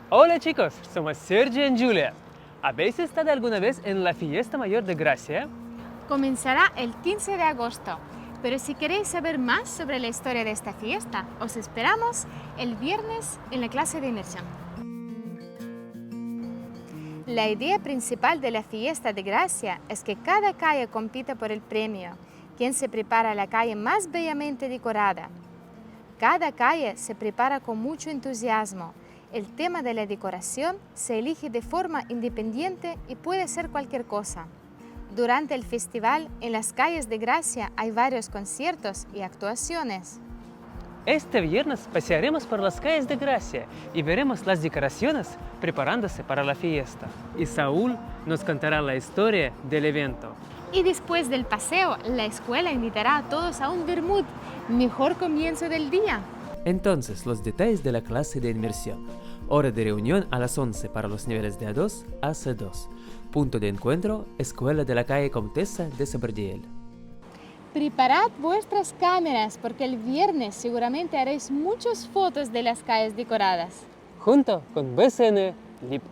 Hola chicos, somos Sergio y Julia. ¿Habéis estado alguna vez en la fiesta mayor de Gracia? Comenzará el 15 de agosto, pero si queréis saber más sobre la historia de esta fiesta, os esperamos el viernes en la clase de inmersión. La idea principal de la fiesta de Gracia es que cada calle compita por el premio, quien se prepara la calle más bellamente decorada. Cada calle se prepara con mucho entusiasmo. El tema de la decoración se elige de forma independiente y puede ser cualquier cosa. Durante el festival, en las calles de Gracia hay varios conciertos y actuaciones. Este viernes pasearemos por las calles de Gracia y veremos las decoraciones preparándose para la fiesta. Y Saúl nos contará la historia del evento. Y después del paseo, la escuela invitará a todos a un vermut, mejor comienzo del día. Entonces, los detalles de la clase de inmersión. Hora de reunión a las 11 para los niveles de A2 a C2. Punto de encuentro, Escuela de la calle Comtesa de Sabardiel. Preparad vuestras cámaras porque el viernes seguramente haréis muchas fotos de las calles decoradas. Junto con BCN Lip.